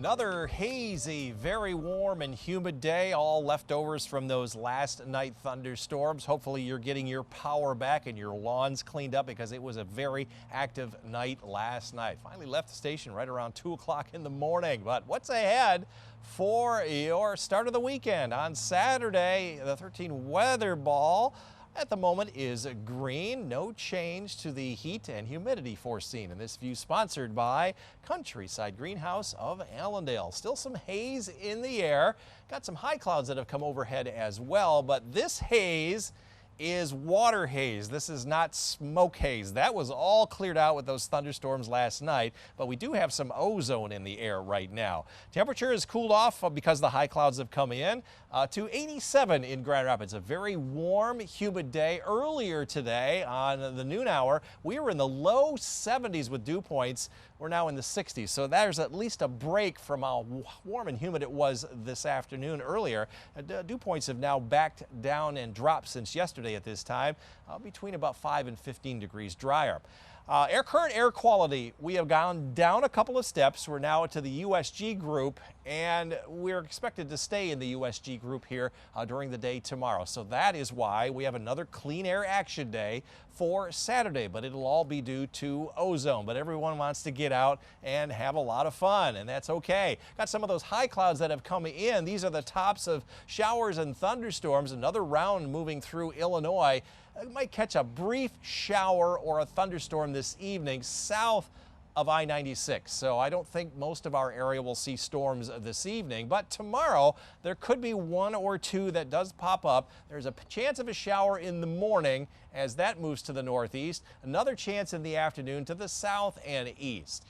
Another hazy, very warm and humid day, all leftovers from those last night thunderstorms. Hopefully you're getting your power back and your lawns cleaned up because it was a very active night last night. Finally left the station right around 2 o'clock in the morning. But what's ahead for your start of the weekend? On Saturday, the 13 weather ball at the moment is green. No change to the heat and humidity foreseen. And this view sponsored by Countryside Greenhouse of Allendale. Still some haze in the air. Got some high clouds that have come overhead as well, but this haze is water haze. This is not smoke haze. That was all cleared out with those thunderstorms last night, but we do have some ozone in the air right now. Temperature has cooled off because the high clouds have come in to 87 in Grand Rapids. A very warm, humid day. Earlier today on the noon hour, we were in the low 70s with dew points. We're now in the 60s, so there's at least a break from how warm and humid it was this afternoon earlier. Dew points have now backed down and dropped since yesterday at this time, between about 5 and 15 degrees drier. Current air quality, we have gone down a couple of steps. We're now to the USG group, and we're expected to stay in the USG group here during the day tomorrow. So that is why we have another clean air action day for Saturday, but it'll all be due to ozone. But everyone wants to get out and have a lot of fun, and that's okay. Got some of those high clouds that have come in. These are the tops of showers and thunderstorms. Another round moving through Illinois. Might catch a brief shower or a thunderstorm this evening south of I-96. So I don't think most of our area will see storms this evening, but tomorrow there could be one or two that does pop up. There's a chance of a shower in the morning as that moves to the northeast. Another chance in the afternoon to the south and east.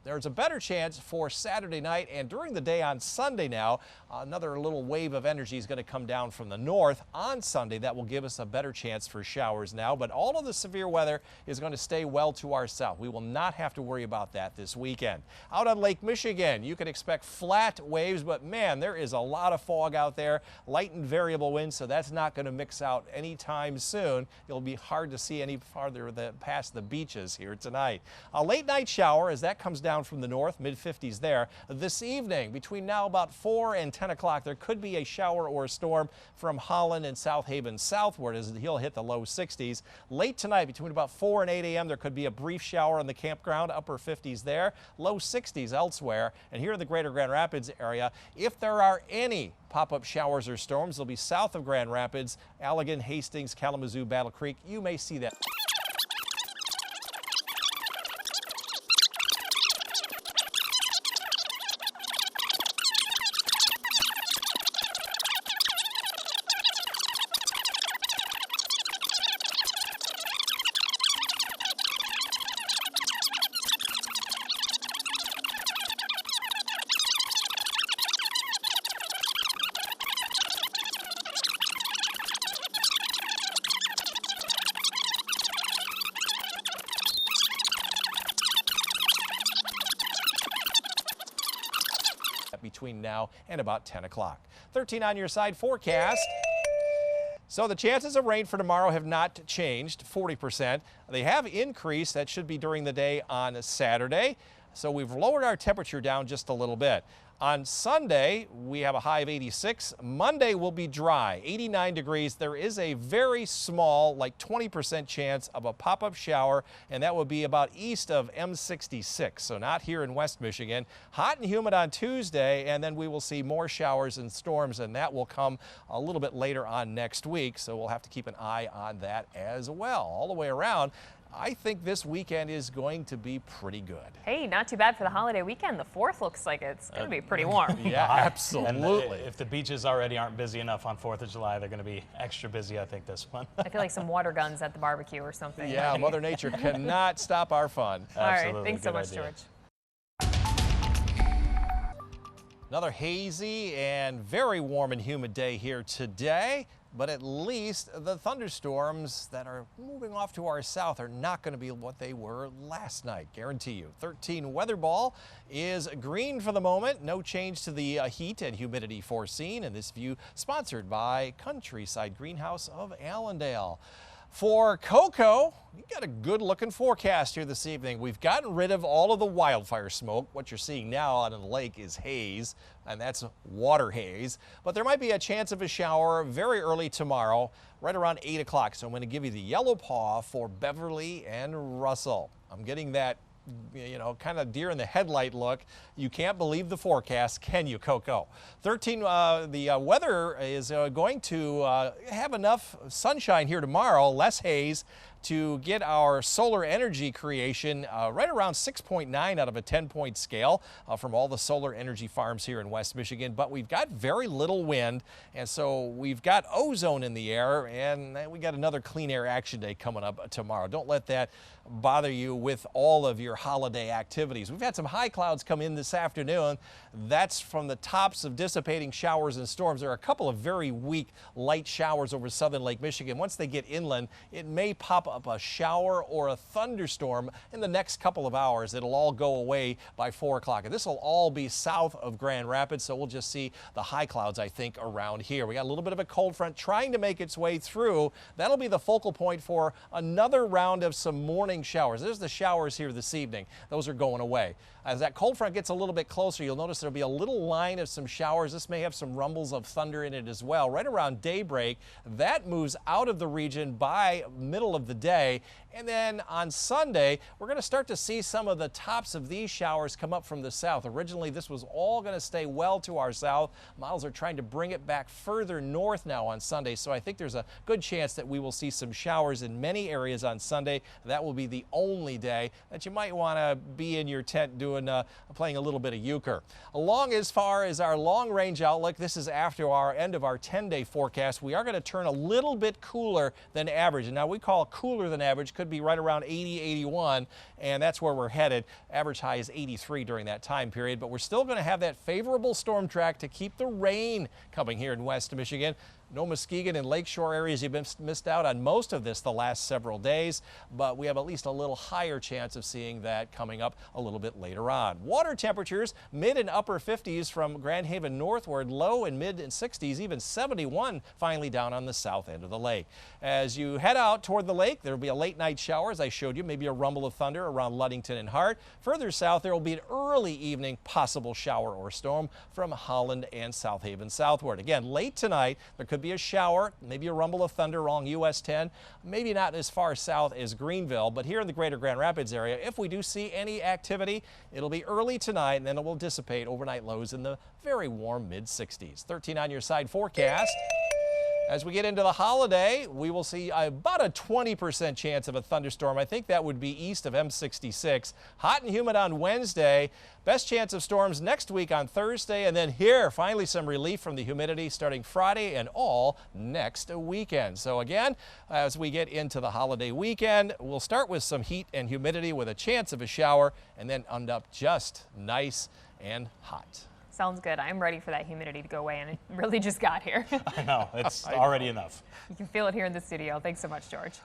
There's a better chance for Saturday night and during the day on Sunday now. Another little wave of energy is going to come down from the north on Sunday. That will give us a better chance for showers now, but all of the severe weather is going to stay well to our south. We will not have to worry about that this weekend. Out on Lake Michigan, you can expect flat waves, but man, there is a lot of fog out there, light and variable winds, so that's not going to mix out anytime soon. It'll be hard to see any farther past the beaches here tonight. A late night shower as that comes down from the north, mid-50s there. This evening, between now about 4 and 10 o'clock, there could be a shower or a storm from Holland and South Haven southward as he'll hit the low 60s. Late tonight, between about 4 and 8 a.m., there could be a brief shower on the campground, upper 50s there, low 60s elsewhere. And here in the greater Grand Rapids area, if there are any pop-up showers or storms, they'll be south of Grand Rapids, Allegan, Hastings, Kalamazoo, Battle Creek. You may see that. Between now and about 10 o'clock. 13 on your side forecast. So the chances of rain for tomorrow have not changed, 40%. They have increased. That should be during the day on Saturday. So we've lowered our temperature down just a little bit. On Sunday, we have a high of 86. Monday will be dry, 89 degrees. There is a very small, like 20% chance of a pop-up shower, and that will be about east of M66, so not here in West Michigan. Hot and humid on Tuesday, and then we will see more showers and storms, and that will come a little bit later on next week, so we'll have to keep an eye on that as well. All the way around, I think this weekend is going to be pretty good. Hey, not too bad for the holiday weekend. The 4th looks like it's going to be pretty warm. Yeah, absolutely. And if the beaches already aren't busy enough on 4th of July, they're going to be extra busy, I think, this one. I feel like some water guns at the barbecue or something. Yeah, Mother Nature cannot stop our fun. All right, thanks so much, George. Another hazy and very warm and humid day here today. But at least the thunderstorms that are moving off to our south are not going to be what they were last night, guarantee you. 13 weather ball is green for the moment. No change to the heat and humidity foreseen. And this view sponsored by Countryside Greenhouse of Allendale. For Cocoa, you got a good looking forecast here this evening. We've gotten rid of all of the wildfire smoke. What you're seeing now out on the lake is haze, and that's water haze. But there might be a chance of a shower very early tomorrow, right around 8 o'clock. So I'm going to give you the yellow paw for Beverly and Russell. I'm getting that, kind of deer in the headlight look. You can't believe the forecast, can you, Coco? The weather is going to have enough sunshine here tomorrow, less haze, to get our solar energy creation right around 6.9 out of a 10-point scale from all the solar energy farms here in West Michigan. But we've got very little wind, and so we've got ozone in the air, and we got another clean air action day coming up tomorrow. Don't let that bother you with all of your holiday activities. We've had some high clouds come in this afternoon. That's from the tops of dissipating showers and storms. There are a couple of very weak light showers over southern Lake Michigan. Once they get inland, it may pop up a shower or a thunderstorm in the next couple of hours. It'll all go away by 4 o'clock. And this will all be south of Grand Rapids, so we'll just see the high clouds, I think, around here. We got a little bit of a cold front trying to make its way through. That'll be the focal point for another round of some morning showers. There's the showers here this evening. Those are going away. As that cold front gets a little bit closer, you'll notice there'll be a little line of some showers. This may have some rumbles of thunder in it as well. Right around daybreak, that moves out of the region by middle of the day. And then on Sunday, we're going to start to see some of the tops of these showers come up from the south. Originally, this was all going to stay well to our south. Models are trying to bring it back further north now on Sunday. So I think there's a good chance that we will see some showers in many areas on Sunday. That will be the only day that you might want to be in your tent playing a little bit of euchre. Along as far as our long-range outlook, this is after our end of our 10-day forecast. We are going to turn a little bit cooler than average. And now we call cooler than average, could be right around 80, 81, and that's where we're headed. Average high is 83 during that time period, but we're still going to have that favorable storm track to keep the rain coming here in West Michigan. No Muskegon and lakeshore areas. You've missed out on most of this the last several days, but we have at least a little higher chance of seeing that coming up a little bit later on. Water temperatures mid and upper 50s from Grand Haven northward, low and mid and 60s, even 71 finally down on the south end of the lake. As you head out toward the lake, there will be a late night shower, as I showed you, maybe a rumble of thunder around Ludington and Hart. Further south, there will be an early evening possible shower or storm from Holland and South Haven southward. Again, late tonight, there could be a shower, maybe a rumble of thunder along US 10, maybe not as far south as Greenville, but here in the greater Grand Rapids area, if we do see any activity, it'll be early tonight and then it will dissipate. Overnight lows in the very warm mid-60s. 13 on your side forecast. As we get into the holiday, we will see about a 20% chance of a thunderstorm. I think that would be east of M66. Hot and humid on Wednesday. Best chance of storms next week on Thursday. And then here, finally some relief from the humidity starting Friday and all next weekend. So again, as we get into the holiday weekend, we'll start with some heat and humidity with a chance of a shower and then end up just nice and hot. Sounds good. I'm ready for that humidity to go away, and it really just got here. I know, it's already enough. You can feel it here in the studio. Thanks so much, George.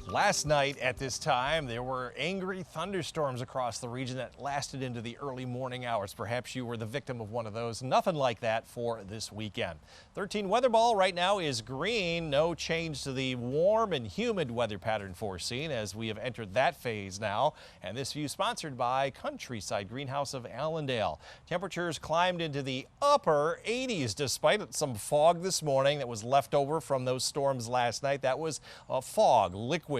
Last night at this time, there were angry thunderstorms across the region that lasted into the early morning hours. Perhaps you were the victim of one of those. Nothing like that for this weekend. 13 weather ball right now is green. No change to the warm and humid weather pattern foreseen as we have entered that phase now. And this view sponsored by Countryside Greenhouse of Allendale. Temperatures climbed into the upper 80s despite some fog this morning that was left over from those storms last night. That was fog, liquid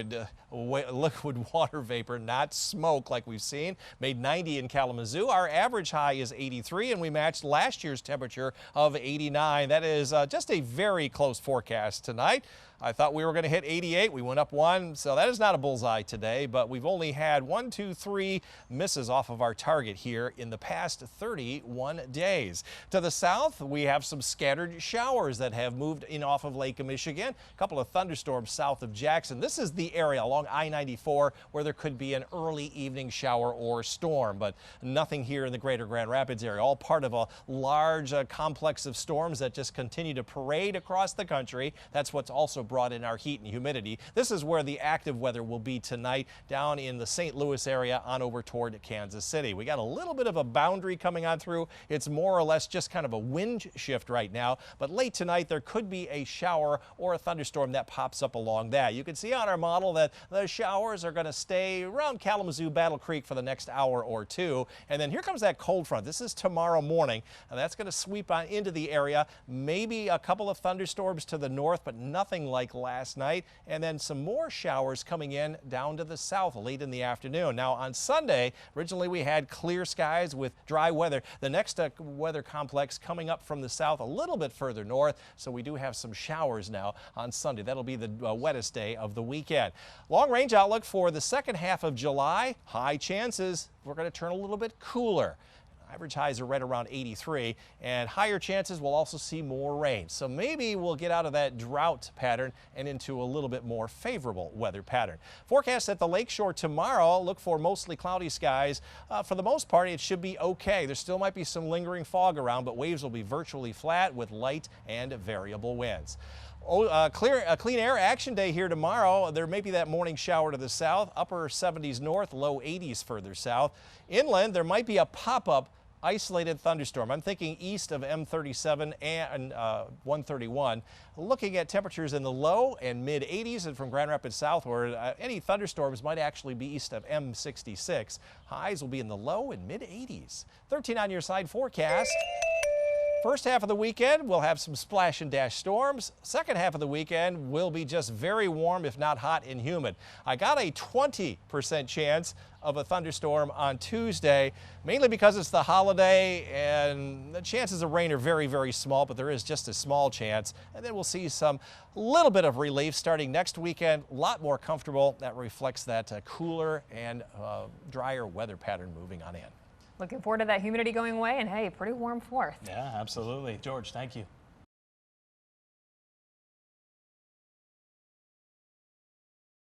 water vapor, not smoke like we've seen. Made 90 in Kalamazoo. Our average high is 83, and we matched last year's temperature of 89. That is just a very close forecast tonight. I thought we were going to hit 88. We went up one, so that is not a bullseye today, but we've only had 1, 2, 3 misses off of our target here in the past 31 days. To the south, we have some scattered showers that have moved in off of Lake Michigan. A couple of thunderstorms south of Jackson. This is the the area along I-94 where there could be an early evening shower or storm, but nothing here in the greater Grand Rapids area. All part of a large complex of storms that just continue to parade across the country. That's what's also brought in our heat and humidity. This is where the active weather will be tonight down in the St. Louis area on over toward Kansas City. We got a little bit of a boundary coming on through. It's more or less just kind of a wind shift right now, but late tonight there could be a shower or a thunderstorm that pops up along that. You can see on our model that the showers are going to stay around Kalamazoo, Battle Creek for the next hour or two. And then here comes that cold front. This is tomorrow morning, and that's going to sweep on into the area. Maybe a couple of thunderstorms to the north, but nothing like last night. And then some more showers coming in down to the south late in the afternoon. Now on Sunday, originally we had clear skies with dry weather. The next weather complex coming up from the south a little bit further north, so we do have some showers now on Sunday. That'll be the wettest day of the weekend. Long range outlook for the second half of July. High chances we're going to turn a little bit cooler. Average highs are right around 83, and higher chances we'll also see more rain. So maybe we'll get out of that drought pattern and into a little bit more favorable weather pattern. Forecast at the lakeshore tomorrow, look for mostly cloudy skies. For the most part, it should be okay. There still might be some lingering fog around, but waves will be virtually flat with light and variable winds. Clean air action day here tomorrow. There may be that morning shower to the south, upper 70s north, low 80s further south. Inland, there might be a pop-up isolated thunderstorm. I'm thinking east of M37 and 131. Looking at temperatures in the low and mid 80s, and from Grand Rapids southward, any thunderstorms might actually be east of M66. Highs will be in the low and mid 80s. 13 on your side forecast. First half of the weekend, we'll have some splash and dash storms. Second half of the weekend will be just very warm, if not hot and humid. I got a 20% chance of a thunderstorm on Tuesday, mainly because it's the holiday and the chances of rain are very, very small, but there is just a small chance. And then we'll see some little bit of relief starting next weekend, a lot more comfortable. That reflects that cooler and drier weather pattern moving on in. Looking forward to that humidity going away, and hey, pretty warm fourth. Yeah, absolutely. George, thank you.